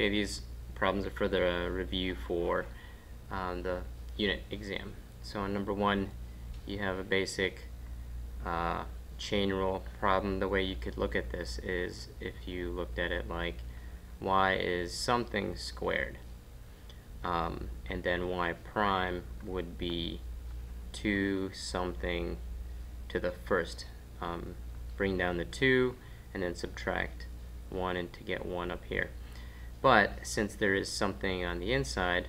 Okay, these problems are further a review for the unit exam. So on number 1, you have a basic chain rule problem. The way you could look at this is if you looked at it like y is something squared, and then y prime would be 2 something to the first. Bring down the 2 and then subtract 1 and to get 1 up here. But since there is something on the inside,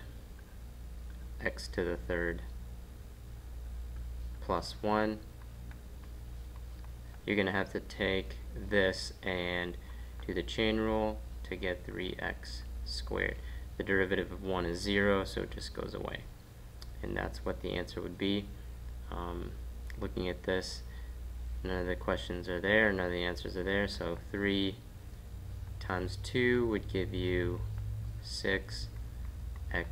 x to the third plus 1, you're going to have to take this and do the chain rule to get 3x squared. The derivative of 1 is 0, so it just goes away. And that's what the answer would be. Looking at this, none of the questions are there, none of the answers are there, so 3 times 2 would give you 6x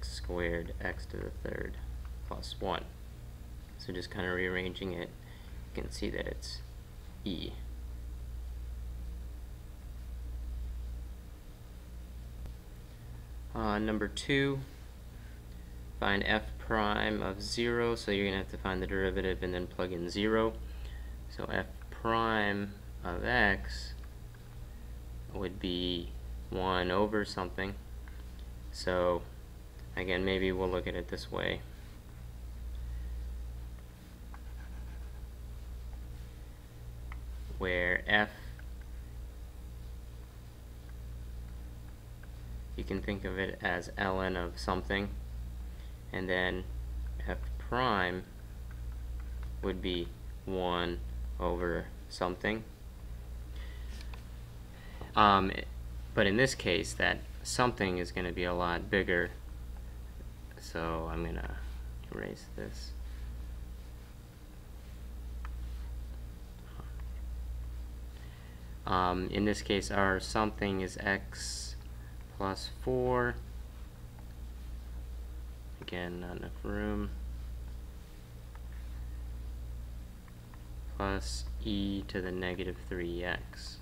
squared, x to the third plus 1. So just kind of rearranging it, you can see that it's e. Number 2, find f prime of 0, so you're going to have to find the derivative and then plug in 0. So f prime of x would be 1 over something. So again, maybe we'll look at it this way. Where f, you can think of it as ln of something, and then f prime would be 1 over something. But in this case, that something is going to be a lot bigger, so I'm going to erase this. In this case, our something is x plus 4. Again, not enough room. Plus e to the negative 3x.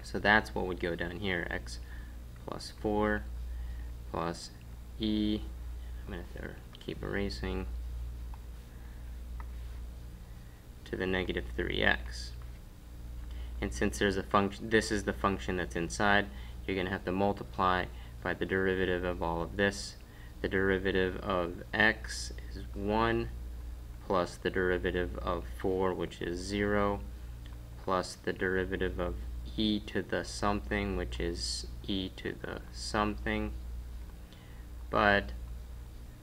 So that's what would go down here, x plus 4 plus e. I'm going to keep erasing, to the negative 3x. And since there's a function, this is the function that's inside, you're going to have to multiply by the derivative of all of this. The derivative of x is 1, plus the derivative of 4, which is 0, plus the derivative of e to the something, which is e to the something. But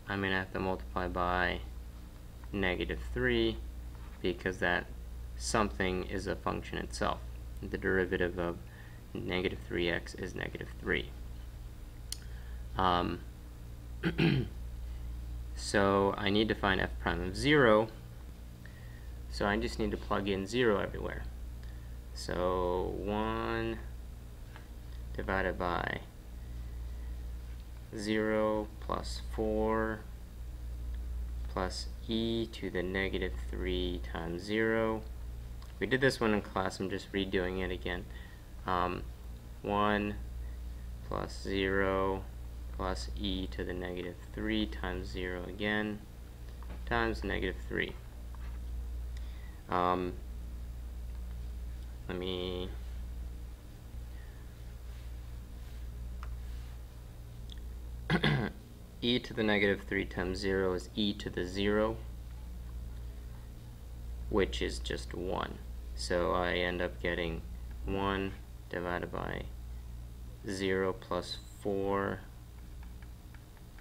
I'm going to have to multiply by negative 3 because that something is a function itself. The derivative of negative 3x is negative 3. So I need to find f prime of 0, so I just need to plug in 0 everywhere. So 1 divided by 0 plus 4 plus e to the negative 3 times 0. We did this one in class, I'm just redoing it again. 1 plus 0 plus e to the negative 3 times 0 again, times negative 3. Let me e to the negative 3 times 0 is e to the 0, which is just 1. So I end up getting 1 divided by 0 plus 4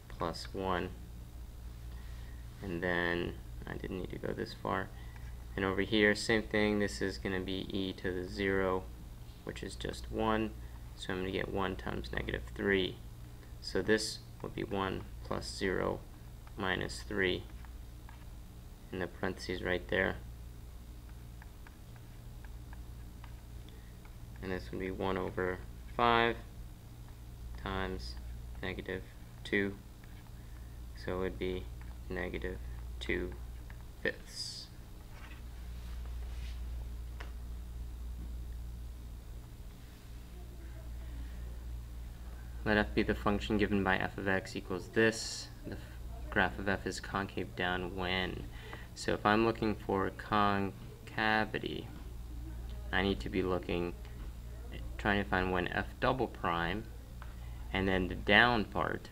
plus 1. And then I didn't need to go this far. And over here, same thing, this is going to be e to the 0, which is just 1. So I'm going to get 1 times negative 3. So this would be 1 plus 0 minus 3 in the parentheses right there. And this would be 1 over 5 times negative 2. So it would be negative 2/5. let f be the function given by f of x equals this. The graph of f is concave down when. So if I'm looking for concavity, I need to be trying to find when f double prime, and then the down part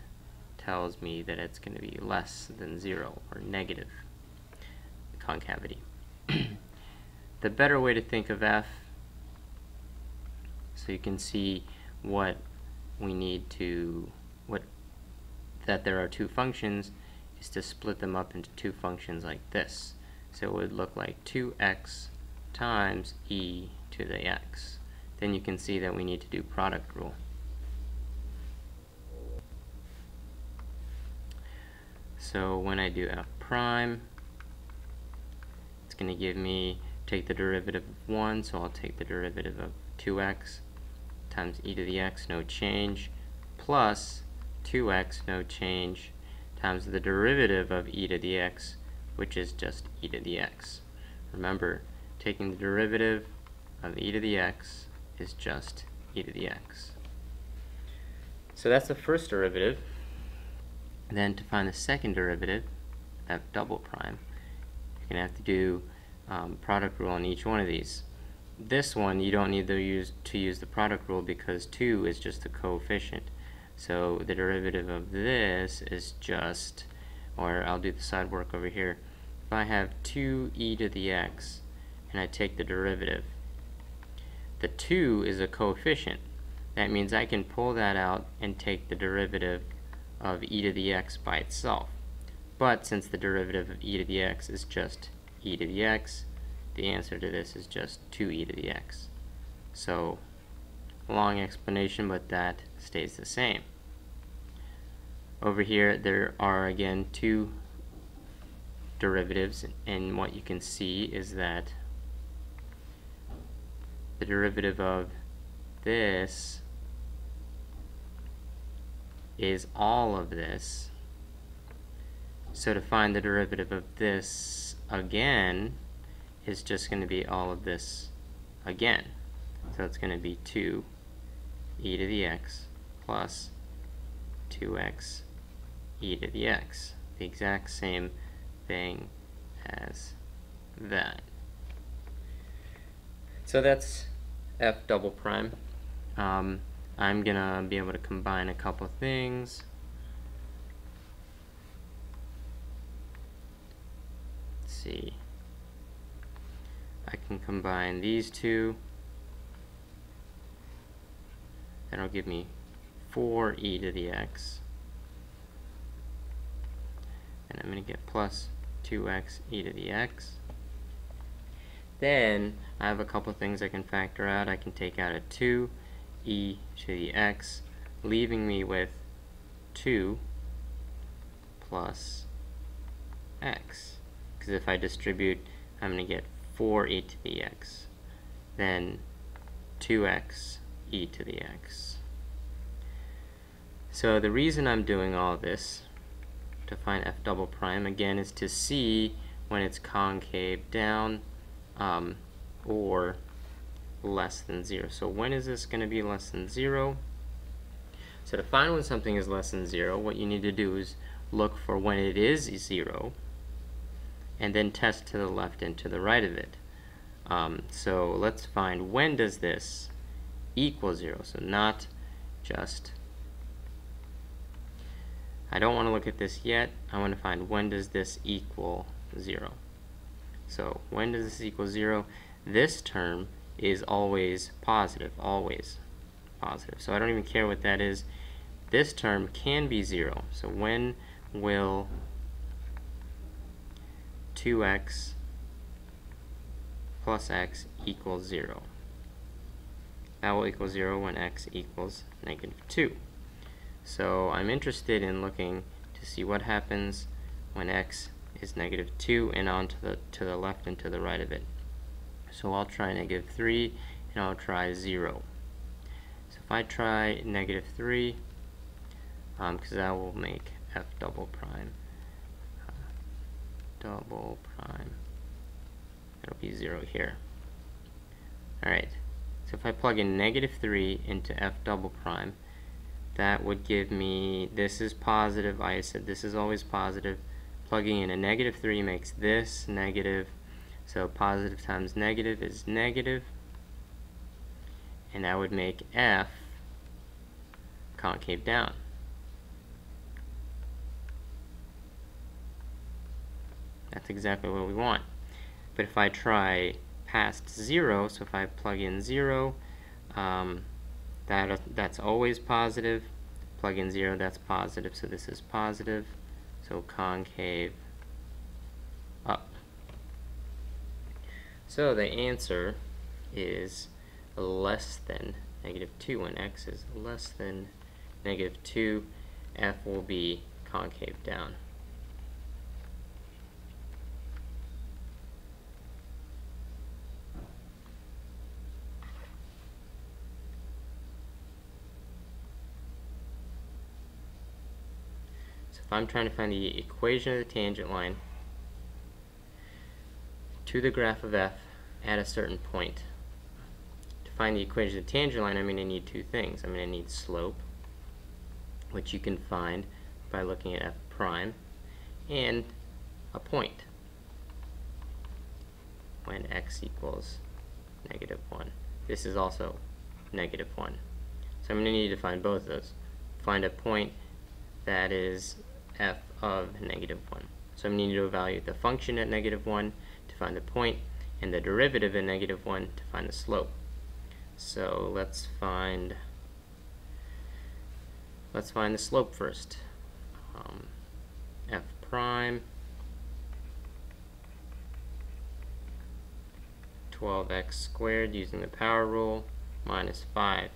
tells me that it's going to be less than 0 or negative concavity. The better way to think of f, so you can see what we need to, that there are two functions, is to split them up into two functions like this. So it would look like 2x times e to the x. Then you can see that we need to do product rule. So when I do f prime, it's going to give me, take the derivative of 1, so I'll take the derivative of 2x times e to the x, no change, plus 2x, no change, times the derivative of e to the x, which is just e to the x. Remember, taking the derivative of e to the x is just e to the x. So that's the first derivative. Then to find the second derivative, f double prime, you're going to have to do product rule on each one of these. This one you don't need to use the product rule because 2 is just a coefficient. So the derivative of this is just, or I'll do the side work over here. If I have 2e to the x and I take the derivative, the 2 is a coefficient. That means I can pull that out and take the derivative of e to the x by itself. But since the derivative of e to the x is just e to the x, the answer to this is just 2e to the x. So, long explanation, but that stays the same. Over here, there are again two derivatives, and what you can see is that the derivative of this is all of this. So to find the derivative of this again is just going to be all of this again. So it's going to be 2 e to the x plus 2x e to the x. The exact same thing as that. So that's f double prime. I'm going to be able to combine a couple things. Let's see. I can combine these two. That'll give me 4e to the x. And I'm going to get plus 2x e to the x. Then I have a couple things I can factor out. I can take out a 2 e to the x, leaving me with 2 plus x. Because if I distribute, I'm going to get 4e to the x. Then 2x e to the x. So the reason I'm doing all this to find f double prime again is to see when it's concave down or less than 0. So when is this going to be less than 0? So to find when something is less than 0, what you need to do is look for when it is 0 and then test to the left and to the right of it. So let's find when does this equal 0. So not just, I don't want to look at this yet. I want to find when does this equal 0. So when does this equal 0? This term is always positive, always positive. So I don't even care what that is. This term can be 0. So when will 2x plus x equal 0? That will equal 0 when x equals -2. So I'm interested in looking to see what happens when x is -2 and on to the left and to the right of it. So I'll try -3 and I'll try 0. So if I try -3, because that will make f double prime, it'll be 0 here. Alright, so if I plug in -3 into f double prime, that would give me, this is positive, I said this is always positive. Plugging in a negative 3 makes this negative, so positive times negative is negative, and that would make f concave down. That's exactly what we want. But if I try past 0, so if I plug in 0, that's always positive. Plug in 0, that's positive, so this is positive. So concave up. So the answer is less than negative 2. When x is less than negative 2, f will be concave down. If I'm trying to find the equation of the tangent line to the graph of f at a certain point, to find the equation of the tangent line, I'm going to need two things. I'm going to need slope, which you can find by looking at f prime, and a point when x equals negative 1. This is also negative 1. So I'm going to need to find both of those. Find a point that is f of negative 1. So I'm going to need to evaluate the function at negative 1 to find the point, and the derivative at negative 1 to find the slope. So let's find the slope first. F prime 12x squared using the power rule minus 5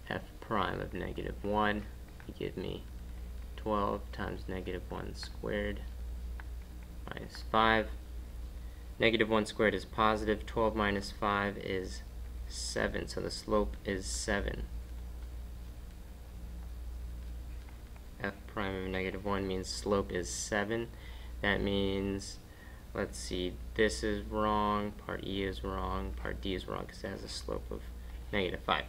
f prime of negative 1 would give me 12 times negative 1 squared minus 5. Negative 1 squared is positive. 12 minus 5 is 7. So the slope is 7. F prime of negative 1 means slope is 7. That means, let's see, this is wrong, part E is wrong, part D is wrong because it has a slope of negative 5.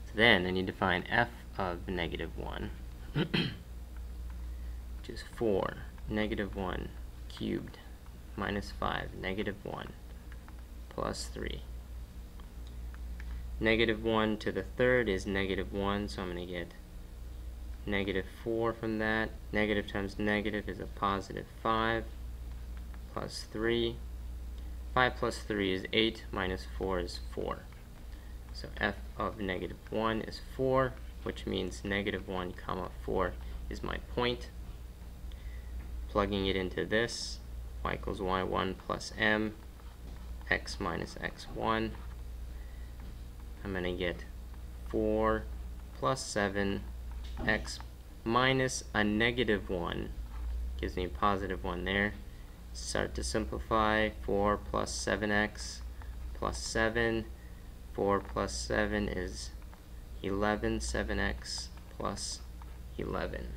So then I need to find f of negative 1, which is 4, negative 1 cubed minus 5, negative 1 plus 3. Negative 1 to the third is negative 1, so I'm going to get negative 4 from that. Negative times negative is a positive 5 plus 3. 5 plus 3 is 8, minus 4 is 4. So f of negative 1 is 4, which means negative 1 comma 4 is my point. Plugging it into this, y equals y1 plus m, x minus x1. I'm going to get 4 plus 7, x minus a negative 1 gives me a positive 1 there. Start to simplify. 4 plus 7x plus 7. 4 plus 7 is 11. 7x plus 11.